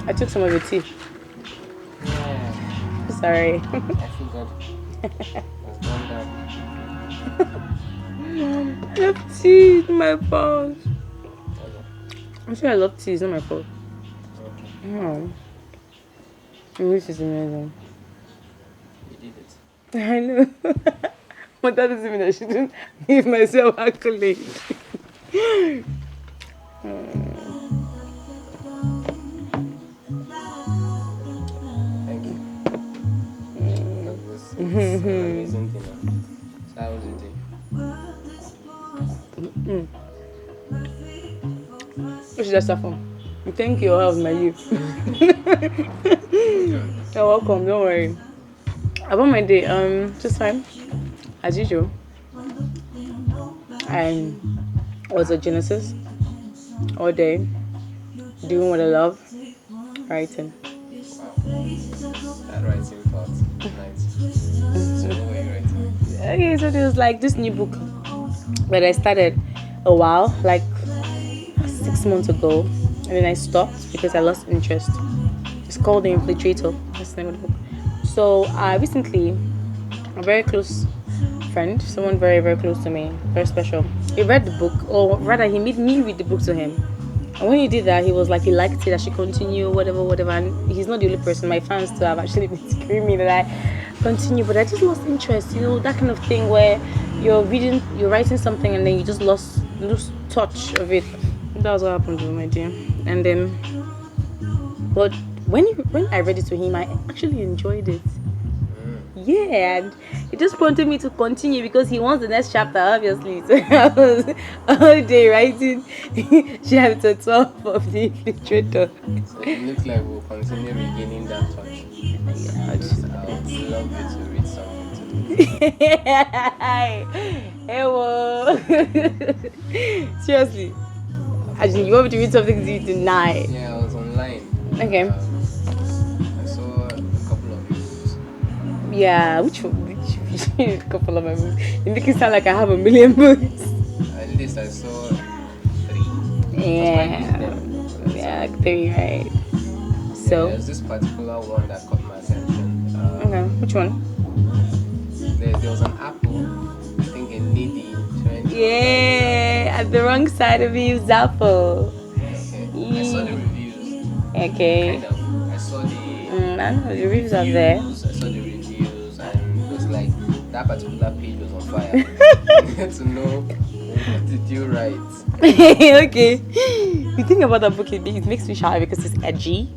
I took some of your tea. Yeah. Sorry. I feel good. It's gone down. I love tea. It's my fault. Okay. I sure I love tea. It's not my fault. Okay. No. This is amazing. You did it. I know. But that doesn't mean I shouldn't give myself accolades. Thank you. It's an amazing thing. So how was your day? What should I start from? Thank you, help my youth. You're welcome, don't worry. About my day, just fine. As usual. I was at Genesis all day, doing what I love, writing. That writing part. Nice. So what were you writing? Okay, so there was like this new book that I started a while, like 6 months ago, and then I stopped because I lost interest. It's called The Infiltrator. That's the name of the book. So I recently, a very close friend, someone very, very close to me, very special, he read the book, or rather he made me read the book to him. And when he did that, he was like, he liked it, I should continue, whatever. And he's not the only person. My fans too have actually been screaming that I continue, but I just lost interest. You know, that kind of thing where you're writing something and then you just lose touch of it. That was what happened with my dear. And then, but when I read it to him, I actually enjoyed it. Yeah, and it just prompted me to continue because he wants the next chapter, obviously. So I was all day writing chapter 12 of The Infiltrator. So it looks like we'll continue regaining that touch. Yeah, I would love you to read something to me. Hey, whoa. Seriously. Actually, you want me to read something to you tonight? Yeah, I was online. Okay. I saw a couple of reviews. Yeah, which a couple of my books. You make it sound like I have a million books. At least I saw 3. Yeah, like 3, right? So. There's this particular one that caught my attention. Okay, which one? There was an apple, I think a needy trying to. Yeah, at the wrong side of me is apple. Okay. I saw the reviews. Okay. Kind of. I saw the the reviews are there. I saw the reviews and it was like that particular page was on fire. I wanted to know what did you write. Okay. The thing about that book, it makes me shy because it's edgy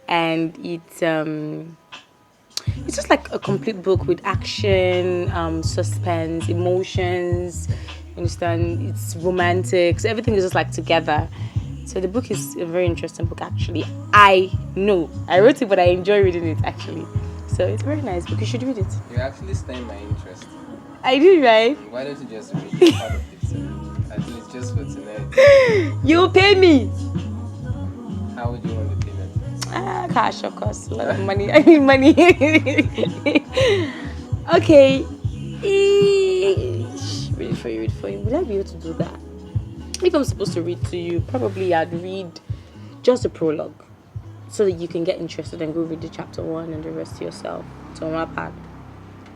and it's just like a complete book with action, suspense, emotions. You understand? It's romantic. So everything is just like together. So the book is a very interesting book, actually. I know I wrote it, but I enjoy reading it actually. So it's a very nice book. You should read it. You actually stirred my interest. I did, right? Why don't you just read part of it? At least just for tonight. You'll pay me. How would you want the payment? Cash, of course. A lot of money. I need money. Okay. Read for you. Would I be able to do that? If I'm supposed to read to you, probably I'd read just the prologue so that you can get interested and go read the chapter 1 and the rest yourself. So on my part.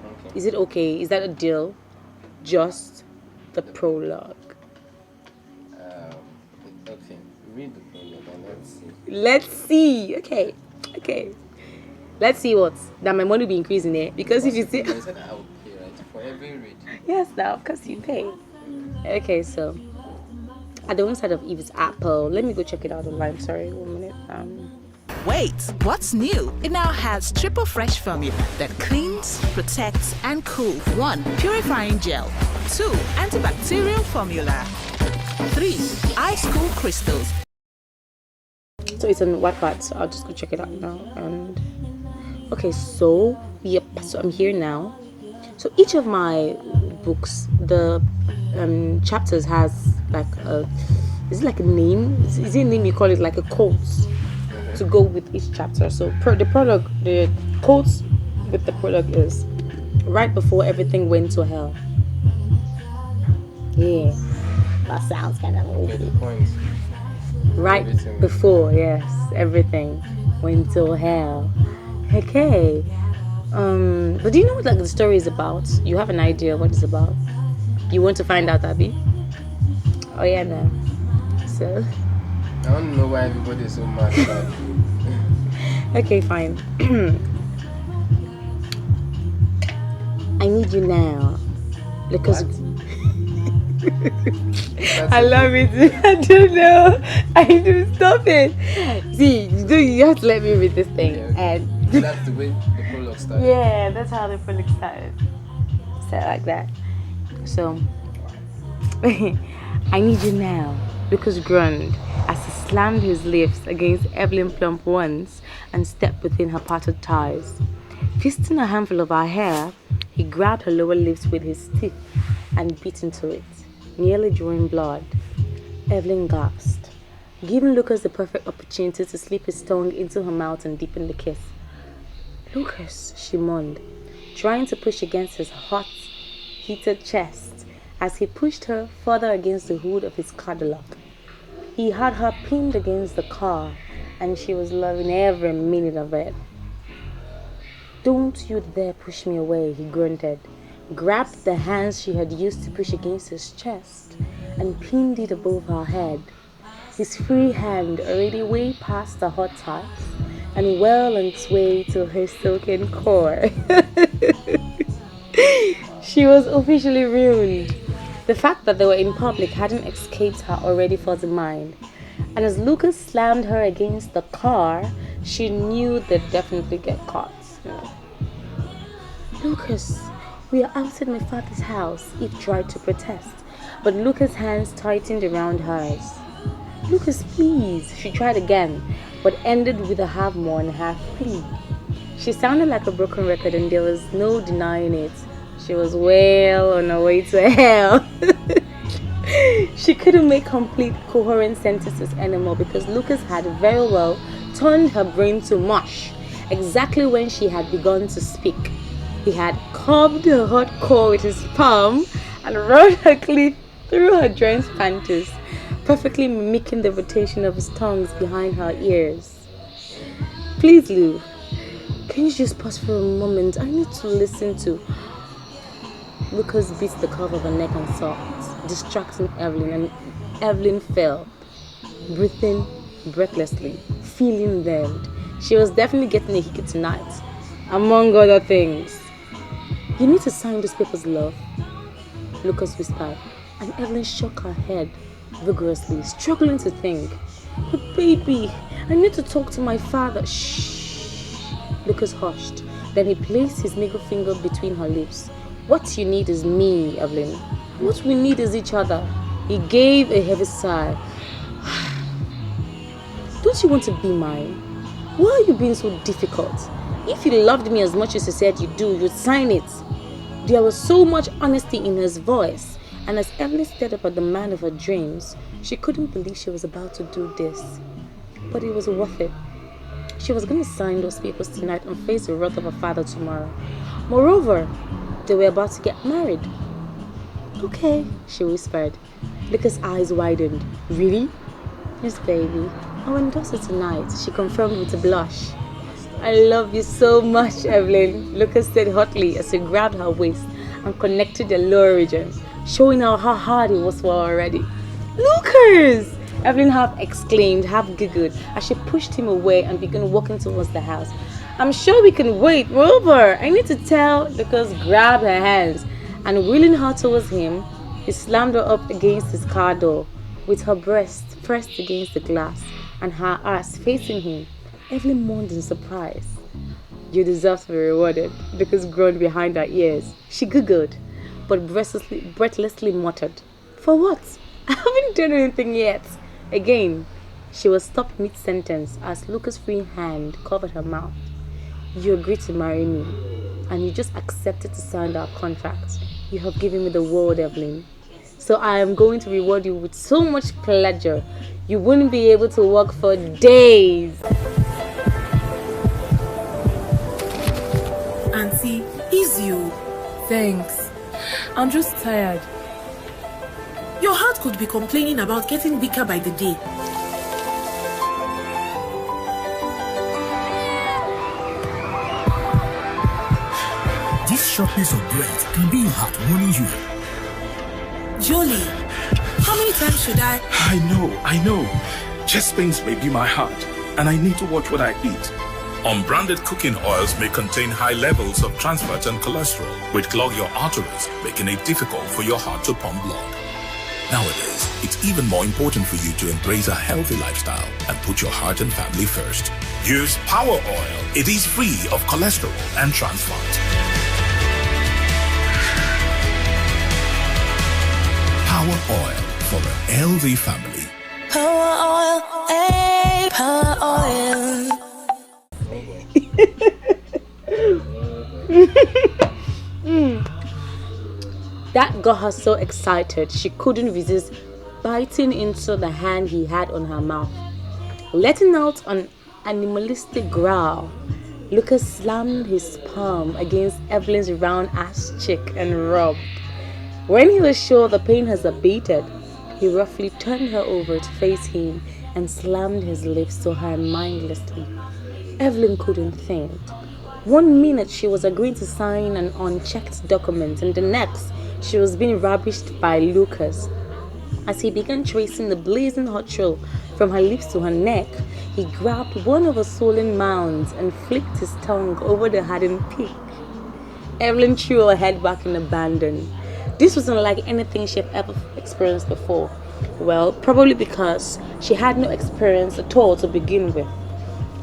Okay. Is it okay? Is that a deal? Just the prologue. Okay. Read the prologue and let's see. Let's see. Okay. Let's see what. That my money will be increasing there. Because if you see. You said I would pay, right? For every read. Yes, now, of course you pay. Okay, so. At the one side of Eve's apple. Let me go check it out online. Sorry, 1 minute. Wait, what's new? It now has triple fresh formula that cleans, protects, and cools. 1. Purifying gel. 2. Antibacterial formula. 3. Ice cool crystals. So it's on Wattpad, so I'll just go check it out now. And okay, so yep, so I'm here now. So each of my books, the chapters has like is it like a name? Is it a name you call it, like a quote to go with each chapter? So the quotes with the prologue is right before everything went to hell. Yeah, that sounds kind of Okay, movie. the points. Right Everything. before, yes, everything went to hell. Okay. But do you know what like the story is about? You have an idea what it's about? You want to find out, Abby? Oh yeah, no. So I don't know why everybody is so mad about it. okay, fine. I need you now because I love it. I don't know. I do stop it. See, you have to let me read this thing. Okay. And That's the way the prologue started. yeah, that's how the prologue started. Said like that. So I need you now, Lucas groaned as he slammed his lips against Evelyn plump once and stepped within her parted thighs. Fisting a handful of her hair, he grabbed her lower lips with his teeth and bit into it, nearly drawing blood. Evelyn gasped, giving Lucas the perfect opportunity to slip his tongue into her mouth and deepen the kiss. Lucas, she moaned, trying to push against his hot, heated chest as he pushed her further against the hood of his Cadillac. He had her pinned against the car, and she was loving every minute of it. Don't you dare push me away, he grunted, grabbed the hands she had used to push against his chest, and pinned it above her head. His free hand already way past the hot tights, and well on its way to her silken core. She was officially ruined. The fact that they were in public hadn't escaped her already fuzzy mind, and as Lucas slammed her against the car, she knew they'd definitely get caught. Lucas, we are outside my father's house, Eve tried to protest, but Lucas' hands tightened around hers. Lucas, please, she tried again, but ended with a half mourn, half plea. She sounded like a broken record, and there was no denying it. She was well on her way to hell. She couldn't make complete, coherent sentences anymore because Lucas had very well turned her brain to mush exactly when she had begun to speak. He had curbed her hot core with his palm and rolled her clit through her drenched panties, perfectly mimicking the rotation of his tongues behind her ears. Please, Lou, can you just pause for a moment? I need to listen to... Lucas beat the curve of her neck and sobbed, distracting Evelyn, and Evelyn fell, breathing breathlessly, feeling burned. She was definitely getting a hickey tonight, among other things. You need to sign these papers, love, Lucas whispered, and Evelyn shook her head vigorously, struggling to think. But baby, I need to talk to my father. Shh. Lucas hushed. Then he placed his middle finger between her lips. What you need is me, Evelyn. What we need is each other. He gave a heavy sigh. Don't you want to be mine? Why are you being so difficult? If you loved me as much as you said you do, you'd sign it. There was so much honesty in his voice, and as Evelyn stared up at the man of her dreams, she couldn't believe she was about to do this. But it was worth it. She was going to sign those papers tonight and face the wrath of her father tomorrow. Moreover, they were about to get married. Okay, she whispered. Lucas' eyes widened. Really? Yes, baby. I'll endorse it tonight, she confirmed with a blush. I love you so much, Evelyn, Lucas said hotly as he grabbed her waist and connected the lower region, showing her how hard it was for her already. Lucas! Evelyn half exclaimed, half giggled as she pushed him away and began walking towards the house. I'm sure we can wait. Moreover, I need to tell. Lucas grabbed her hands and wheeling her towards him, he slammed her up against his car door with her breast pressed against the glass and her ass facing him. Evelyn moaned in surprise. You deserve to be rewarded, Lucas groaned behind her ears. She giggled, but breathlessly muttered, For what? I haven't done anything yet. Again, she was stopped mid-sentence as Lucas' free hand covered her mouth. You agreed to marry me, and you just accepted to sign our contract. You have given me the world, Evelyn. So I am going to reward you with so much pleasure, you wouldn't be able to walk for days. Auntie, is you? Thanks. I'm just tired. Your heart could be complaining about getting weaker by the day. This short piece of bread can be your heart warning you. Jolie, how many times should I? I know. Chest pains may be my heart, and I need to watch what I eat. Unbranded cooking oils may contain high levels of trans fat and cholesterol, which clog your arteries, making it difficult for your heart to pump blood. Nowadays, it's even more important for you to embrace a healthy lifestyle and put your heart and family first. Use Power Oil. It is free of cholesterol and trans fat. Power Oil for a healthy family. Power oil, power oil. That got her so excited she couldn't resist biting into the hand he had on her mouth. Letting out an animalistic growl, Lucas slammed his palm against Evelyn's round-ass cheek and rubbed. When he was sure the pain has abated, he roughly turned her over to face him and slammed his lips to her mindlessly. Evelyn couldn't think. 1 minute she was agreeing to sign an unchecked document, and the next she was being ravished by Lucas. As he began tracing the blazing hot trail from her lips to her neck, he grabbed one of her swollen mounds and flicked his tongue over the hardened peak. Evelyn threw her head back in abandon. This wasn't like anything she had ever experienced before. Well, probably because she had no experience at all to begin with.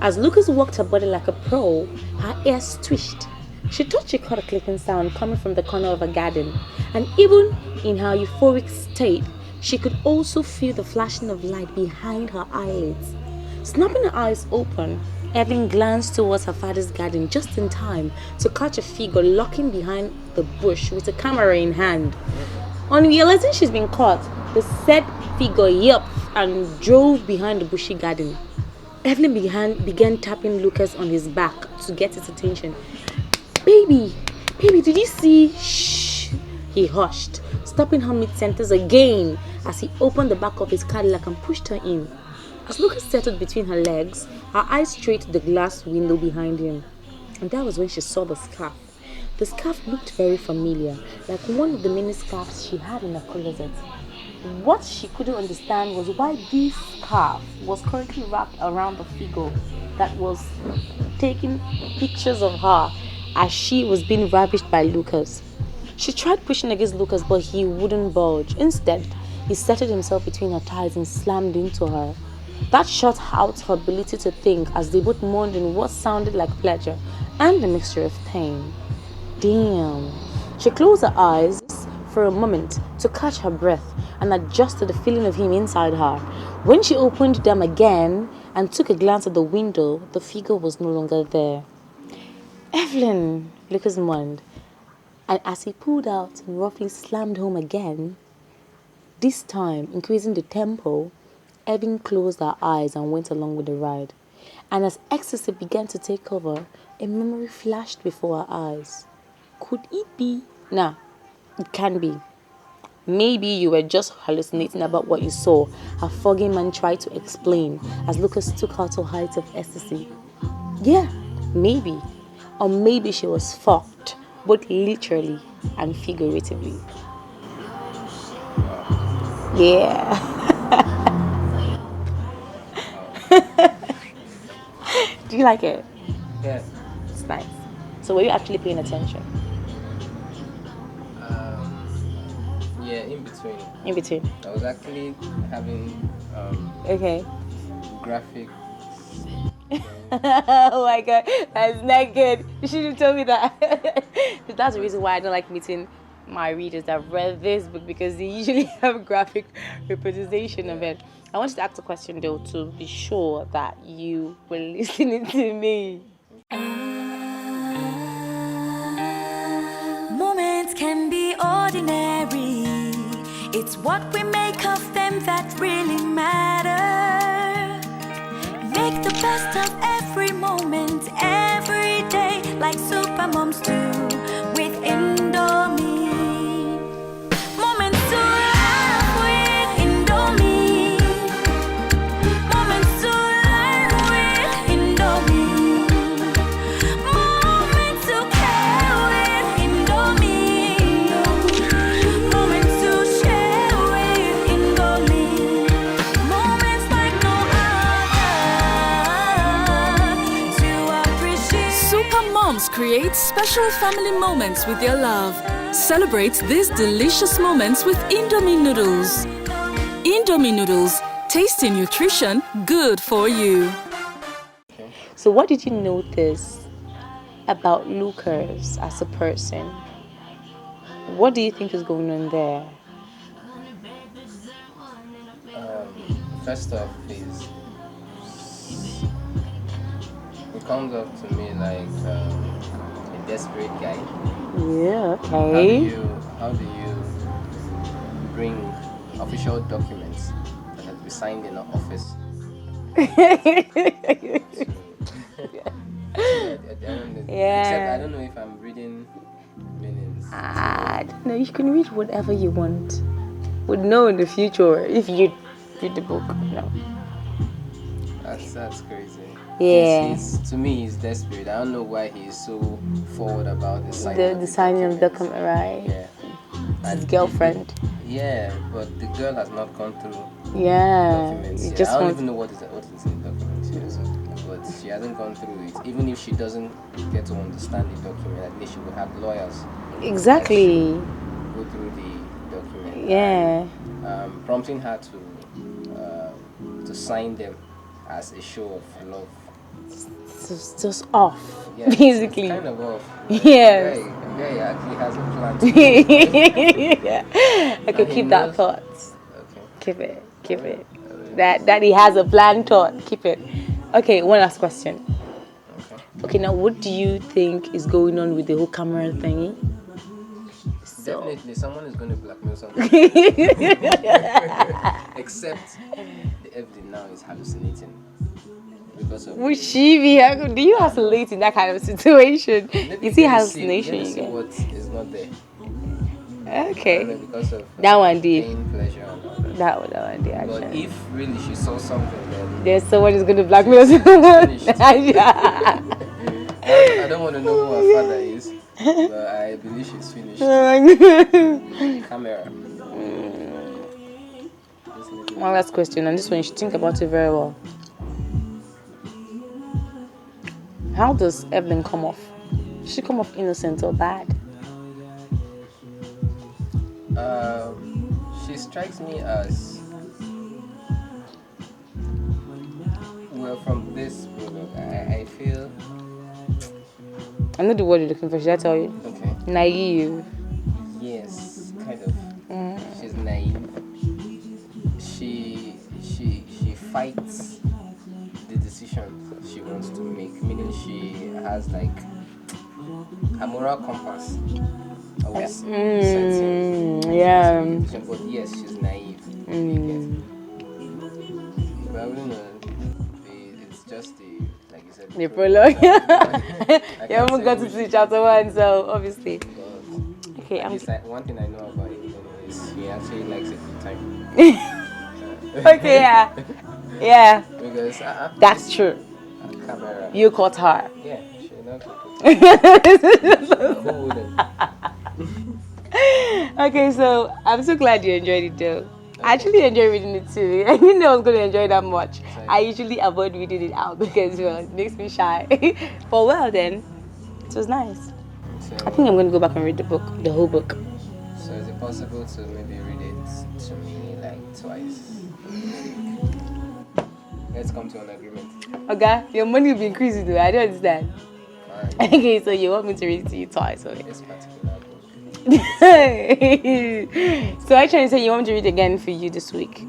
As Lucas walked her body like a pro, her ears twitched. She thought she caught a clicking sound coming from the corner of her garden, and even in her euphoric state, she could also feel the flashing of light behind her eyelids. Snapping her eyes open, Evelyn glanced towards her father's garden just in time to catch a figure lurking behind the bush with a camera in hand. On realizing she's been caught, the said figure yelped and drove behind the bushy garden. Evelyn began tapping Lucas on his back to get his attention. Baby, did you see? Shh, he hushed, stopping her mid-sentence again as he opened the back of his Cadillac and pushed her in. As Lucas settled between her legs, her eyes strayed to the glass window behind him. And that was when she saw the scarf. The scarf looked very familiar, like one of the many scarves she had in her closet. What she couldn't understand was why this scarf was currently wrapped around the figure that was taking pictures of her as she was being ravished by Lucas. She tried pushing against Lucas, but he wouldn't budge. Instead, he settled himself between her thighs and slammed into her. That shut out her ability to think as they both moaned in what sounded like pleasure and a mixture of pain. Damn. She closed her eyes for a moment to catch her breath and adjust to the feeling of him inside her. When she opened them again and took a glance at the window, the figure was no longer there. Evelyn, Lucas moaned, and as he pulled out and roughly slammed home again, this time increasing the tempo, Evelyn closed her eyes and went along with the ride. And as ecstasy began to take over, a memory flashed before her eyes. Could it be? Nah, it can't be. Maybe you were just hallucinating about what you saw, a foggy man tried to explain as Lucas took her to heights of ecstasy. Yeah, maybe. Or maybe she was fucked, both literally and figuratively. Yeah. Do you like it? Yeah. It's nice. So were you actually paying attention? Yeah, in between. In between. I was actually having Okay. graphic. Oh my god, that's not good. You should have told me that. That's the reason why I don't like meeting my readers that have read this book, because they usually have graphic representation of it. I wanted to ask a question though to be sure that you were listening to me. Moments can be ordinary. It's what we make of them that really matter. Make the best of every moment, every day, like super moms do with Indomie. Moments to laugh with Indomie. Moments to learn with Indomie. Moments to care with Create special family moments with your love. Celebrate these delicious moments with Indomie noodles. Indomie noodles, tasty nutrition, good for you. So what did you notice about Lucas as a person? What do you think is going on there? First off is it comes up to me like a desperate guy. Yeah, okay. How do you bring official documents that have been signed in an office? Except I don't know if I'm reading meanings. I don't know. You can read whatever you want. Would know in the future if you read the book. No. That's crazy. Yeah. To me, he's desperate. I don't know why he's so forward about the signing. The signing of the document, right? Yeah. His girlfriend. Yeah, but the girl has not gone through documents. You Yeah. just I don't want... even know what is in the document. But she hasn't gone through it. Even if she doesn't get to understand the document, at least she would have lawyers. Exactly. Go through the document. Yeah. And, prompting her to sign them as a show of love. It's just off, Yeah, basically. It's kind of off. Yes. Yeah, actually has a plan. Okay, keep that thought. Okay. Keep it. That he has a plan thought. Keep it. Okay, one last question. Okay, now what do you think is going on with the whole camera thingy? Definitely, someone is going to blackmail someone. Except the evidence now is hallucinating. Because of Would she be? Do you hallucinate in that kind of situation? You see hallucination see again. what is not there. Okay. Because of that one did. pain, pleasure, and all that. That one did But actually. if really she saw something, then There's someone who's going to blackmail someone. finished. I don't want to know who her father is, but I believe she's finished. Camera. One last question, and this one you should think about it very well. How does Evelyn come off? Does she come off innocent or bad? She strikes me as well from this prologue. I feel. I know the word you're looking for. Should I tell you? Okay. Naive. Yes, kind of. She's naive. She fights the decisions she wants to make. Meaning she has like a moral compass. Always setting. Yeah. But yes, she's naive. But I wouldn't know. It's just like you said. The prologue. You haven't got to see chapter 1, so obviously. Okay, like one thing I know about it is she actually likes it with time. Okay, yeah. Because that's true. Camera. You caught her. Yeah, she knows. Who wouldn't? Okay, so I'm so glad you enjoyed it though. I actually enjoy reading it too. I didn't know I was going to enjoy it that much. I usually avoid reading it out because it makes me shy. But well then, it was nice. So, I think I'm going to go back and read the book, the whole book. So is it possible to maybe read it to me like twice? Let's come to an agreement. Okay, your money will be increasing though. I don't understand. Okay, so you want me to read it to you twice, okay? This particular book. So I'm trying to say you want me to read again for you this week?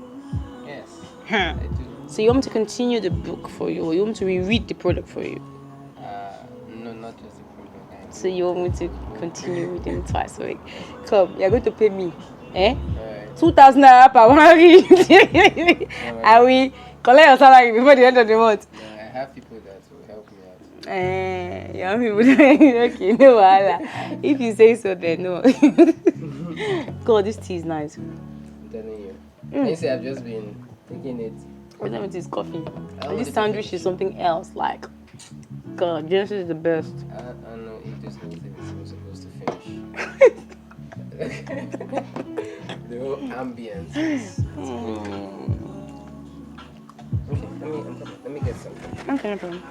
Yes, I do. So you want me to continue the book for you, or you want me to reread the product for you? No, not just the product. So you want me to continue reading it twice a week? Come, you're going to pay me, eh? 2,000 naira per one read. And we collect your salary before the end of the month. I have people that will help me out. Yeah, people okay, no wahala. If you say so, then no. God, this tea is nice. I'm telling you. You see, I've just been taking it. What time it is coffee? And this sandwich is something else. Like, God, Genesis is the best. I know if this whole thing is supposed to finish. The whole ambience is good. Okay, let me get something. Okay, no problem.